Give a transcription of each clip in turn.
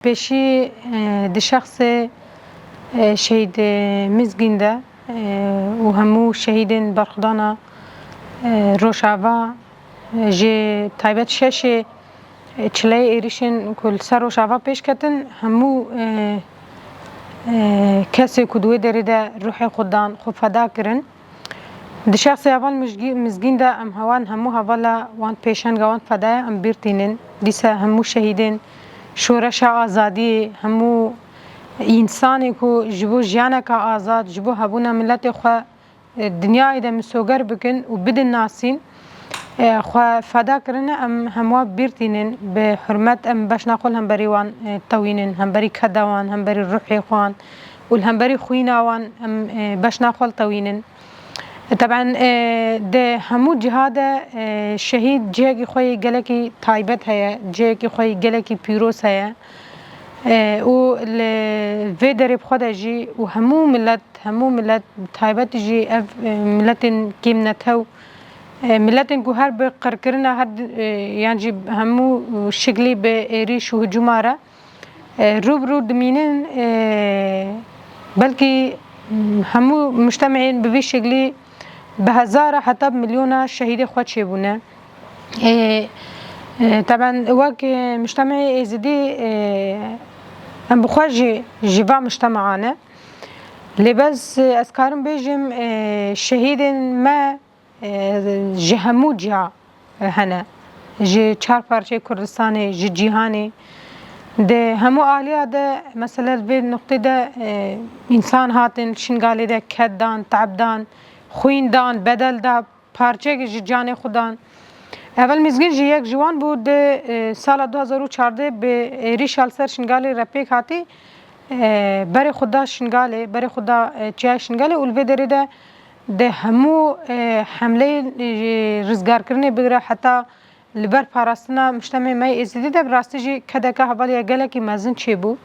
بشي دي شخص شهيد مزگینده و همو شهيدين برخدانا روشاوا جي تايبت شش چلای ایریشن کل سر روشاوا پیش کتن همو کسی کدوی دریده روح خودان خوب فدا کرن دی شخص اول مزگینده ام هوان همو هوالا وان پیشنگ وان فدای ام بیرتینن دیسا همو شهيدين شورش آزادی همو انسانی کو جبو جیانه که آزاد جبو هبونا ملت خو دنیای ده مسوگر بکن و بدن ناسین خو فدا کرنه ام هموا بیرتینن به حرمت ام باش نقول هم بریوان توینن هم بری کدوان هم بری روحی خوان و هم بری خویناوان ام باش نقول توینن طبعا ده همو جهاد شهید جهگی خوی گلکی تایبت هیا جهگی خوی گلکی پیروس هیا و في درب خدا جي وهمو ملت تايبت جي ملت كيم نتو ملت جو هر بقركرنا هر يعني همو شغلي بريش وهجومارة روبرو دمينين بلكي همو مجتمعين بفي شغلي بهزارة حتى بمليون شهيد خود شيبونا طبعا وقت مجتمعي ازدي ام بخواجي جيفا مجتمعانا اللي بس اسكارم بيجم شهيد ما جي همو جها هنا جي چار پارچه كردستاني جي جيهاني ده همو آلية ده مثلا في النقطة ده انسان هاتن شنگالي ده كدان تعبدان خوين دان بدل ده پارچه جي جان خودان اول مزگین جی یک جوان بود سال 2014 به ریشال سر شنگالی رپیک هاتی بر خدا شنگالی بر خدا چای شنگالی اول دریده ده همو حمله رزگار کرنه بگره حتی لبر پاراستنا مجتمع مای ازدی ده براستی جی کدکه حوالی گله کی مزن چی بو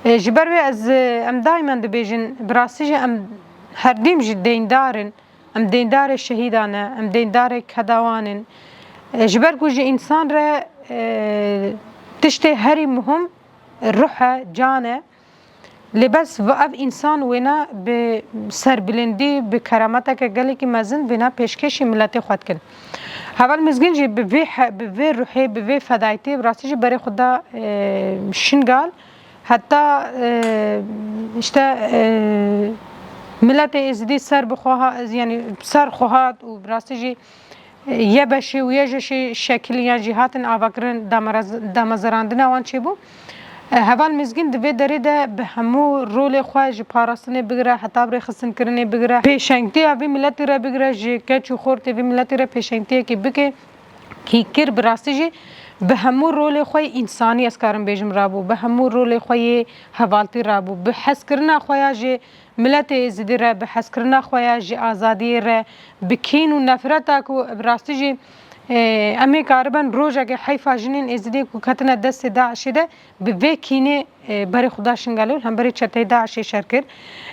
جبر وی از ام دائما دبیجن براستی جی ام هر دیم جی دیندارن ام دیندار شهیدانه ام دیندار کدوانن جبر كوجي إنسان را تشتي هري مهم روحه جانه لبس واب إنسان وينا بسر بلندي بكرامتك قالي كي مازن وينا پیشکشی ملت خود کن هول مزگین جي بفي روحي بفي فدايتي براسي جي بري خدا شنگال حتى اشتا ملت ازدي سر بخوها يعني سر خوهات و براسي جي یه بشی و یه جشی شکلی یا جهاتن آوکرن دامزراندن وان چی بو هوال مزگین دوی دریده به همو رول خواهج پاراستنه بگره حتی بری خسن کرنه بگره پیشنگتی اوی ملتی را بگره جی کچو خورتی اوی ملتی را پیشنگتی که بگه کی کر براستی جی به همو رول خوی انسانی اسکارم بیجم رابو به همو رول خوی حوالتی رابو به حس کرنا خویا جی ملت ازدی را به حس کرنا خویا جی آزادی را بکین و نفرت کو براستی جی امی کاربن روزه که حیفا جنین ازدی کو کتنا دست داعش ده به وکینه بر خدا شنگالو هم بر چته داعش شرکر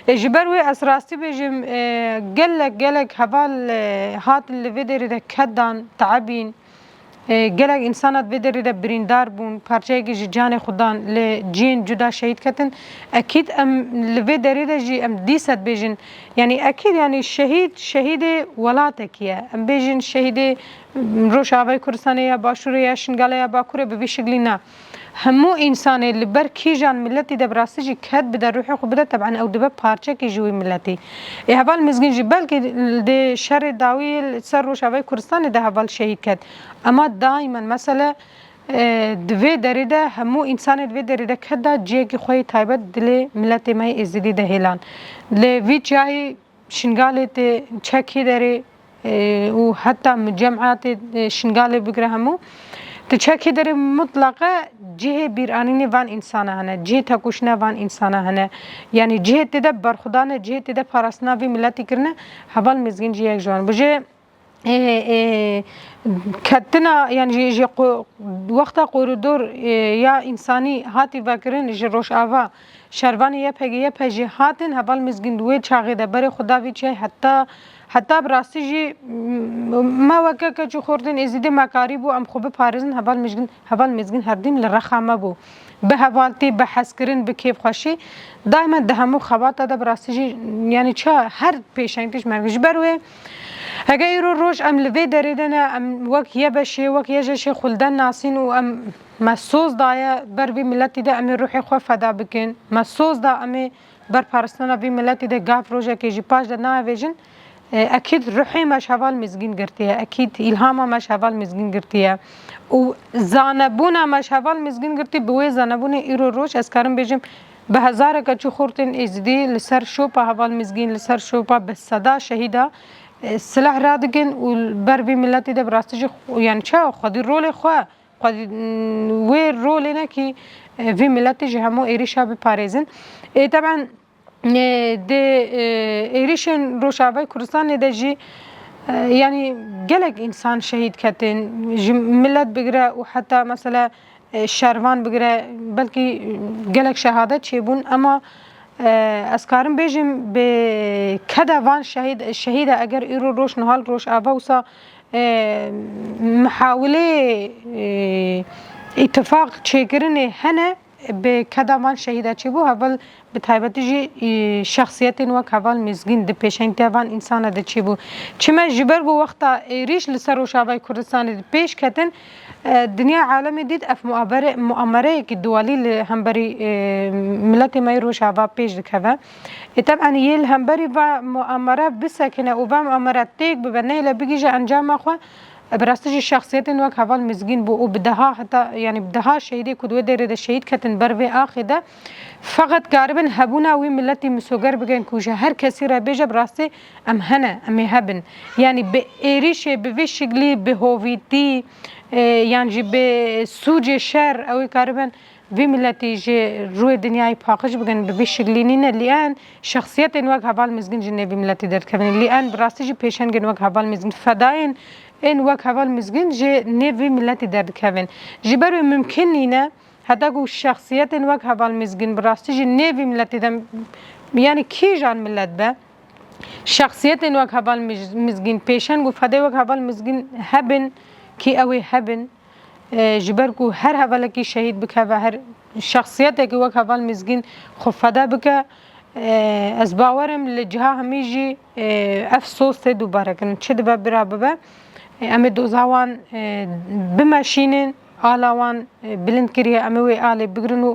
جبر و اسراستی بیجم گلک حوال هات لویدر ده کدان تعبین گلک انسانات بدری ده بریندار بون پارچه که جان خودان لجین جدا شهید کتن اكيد ام لوی دری ده جی ام دیست بیجن یعنی اكيد یعنی شهید ولاتکیه ام بیجن شهید روشاوای کردستانه یا باشوره یا شنگاله یا باکوره به شکلی نه همو انسانه لبر کی جان ملتی ده براستی جی کد بده روح خو بده طبعا او دبه پارچه کی جوی ملتی احوال مزگین جی بلکه ده شر داوی سر روشاوای کردستان ده احوال شهید کد اما دائما مثلا دوی دریده همو انسان دوی دریده کدا جی کی خوی تایبت دل ملت مای ازدی ده هلان لوی جای شنگالت چکی داره و حتی مجمعات شنگال بگره همو تشكي در مطلقه جهه بیرانین وان انسان هنه جهه تکوشنه وان انسان هنه یعنی جهه تدبر خدانه جهه تدبر پرستنا وی ملتی کرنه حوال مزگین جهه جوان بجه کتنا يعني جي وقت قوردور يا انساني هاتي فكرن جي روش آوا شروانی يا پگی هاتن حوال مزگین دوی چاغه ده بر خدا وی چه حتی حتی براستی جی ما وکه که چو خوردن ازیده مکاری بو ام خوب پارزن هوال مزگین هردیم لرخامه بو به هوالتی به حس کرن به کیف خوشی دائما ده همو خواتا ده براستی جی یعنی چه هر پیشنگیش مرگش بروه اگه ایرو روش ام لوی دریدن ام وک یه بشه وک یه جشه خلدن ناسین و ام مسوز دایا بر وی ملتی ده امی روحی خو فدا بکن مسوز دا امی بر پرستانا وی ملتی ده گاف روژه که جی پاش ده ناویجن اكيد روحي مش هفال مزگین گرتیه اكيد الهاما مش هفال مزگین گرتیه و زانبونا مش هفال مزگین گرتی بوی زانبونه ایرو روش از کارم بیجم به هزاره که چو خورتن ازدی لسر شوپا هفال مزگین لسر شوپا به صدا شهیده سلاح را دگن و بر وی ملتی ده براستش یعنی چه خودی رول خواه خودی وی رول نه که وی ملتی جه همو ایریشا بپارزن طبعا ده ایریشن روشاوی کردستان ده جی يعني قلق إنسان شهيد كتن ملت بقرا وحتى مثلا شروان بقرا بلكي قلق شهادة شيبون أما أسكارم بيجم بكذا وان الشهيدة أجر إيرو روش نهال روش أفوسا محاولة اتفاق شكرني هنا بكذا وان شهيدة شيبو هبل بتایبەتی شخصیت وەک هەواڵ مزگین دە پێشەنگتیاوان ئینسانە دەچێبوو چمە ژبەر بۆ وەختا ئێریش لەسەر ڕۆژاوای کوردستانی پێش کەتن دنیا عالەمی دیت ئەف مؤامرەیەکی دوالی لە هەمبەری ملەتی مای ڕۆژاوا پێش دکەوە طبعا یە لە هەمبەری بە مؤامرە بسەکنە و بە مؤامرە تێک ببەنەی لە بگیژە ئەنجامەخوا براستش شخصیت وک هوال مزگین بو و بدها حتی یعنی بدها شهیدی کدوه داره شهید کتن بر و آخده فقط قاربن هبونا وی ملتی مسوگر بگن کوجه هر کسی را بیجه براسته ام هنه ام هبن یعنی به ایریش به وی شکلی به هویتی یعنی به سوج شر اوی قاربن وی ملتی جه روی دنیای پاکش بگن به وی شکلی نینه لیان شخصیت وک هوال مزگین جنه وی ملتی درد کبن لیان براسته جه پیشنگن وک هوال مزگین فداین این وک هوال مزگین جه نوی ملتی درد کبن جبر ممکن نینه حتی کو شخصیت وک هوال مزگین براستی جه نوی ملتی دم یعنی کی جان ملت به شخصیت وک هوال مزگین پیشن گو فدای وک هوال مزگین هبن کی اوی هبن جبر کو هر هواله کی شهید بکه و هر شخصیت کی وک هوال مزگین خو فدا بکه از باورم لجها همیجی افسوس دوباره کنن چه دبا برا ببا ام دوزاوان بماشینن آلاوان بلند کریه ام وی آلی بگرنو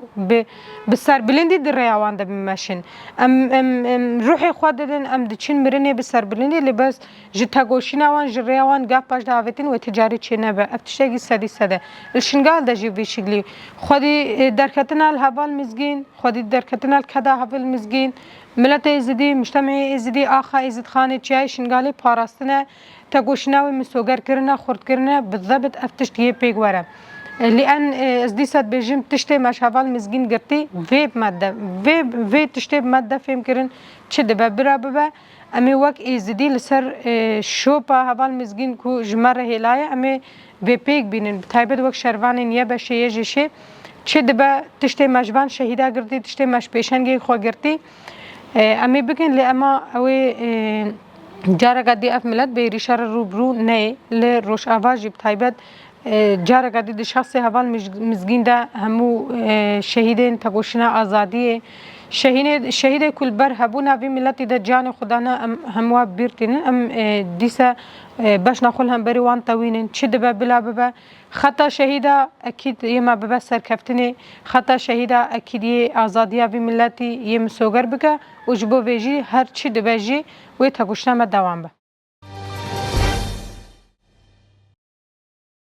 بسر بلندی در ریاوان ده بماشین ام روحی خود دادن ام دچین مرنه بسر بلندی لباس جتا گوشیناوان جریاوان گپ باش دعوتین و تجاری چه نبه افتشتگی سده الشنگال ده جیبی شگلی خودی درکتنال هبال مزگین خودی درکتنال کدا هبال مزگین ملت ازدی مجتمع ازدی آخا ازد خانه چای شنگالی پاراستنه تگوشناوی مسوگر کرنه خورد کرنه بالضبط افتشتگی پیگواره لأن ازدي صد بيجم تشتي مش هفال مزجين قرتي فيب مادة في تشتي مادة فيم كرن تشد ببرا ببا أمي وق ازدي لسر شوبا هفال مزجين كو جمرة هلاية أمي بيبيك بينن بتايبد وق شروانين يبا شي يجي شي تشد با تشتي مجبان شهيدا قرتي تشتي مش بيشنجي خو قرتي أمي بكن لأما أوي جارة قدي أف ملت بيريشار روبرو ناي لروش آواجي بتايبد جارة قدید شخص هوال مزگین ده همو شهیدین تگوشنا آزادیه شهید کل بر هبونا وی ملتی ده جان خدانا هموا بیرتینن ام دیسا باش نخول هم بری وان توینن چه دبا بلا ببا خطا شهیده اکید یما ببا سرکفتنه خطا شهیده اکید یه آزادیه وی ملتی یه مسوگر بکه و جبو ویجی هر چی دبا جی وی تگوشنا ما دوام با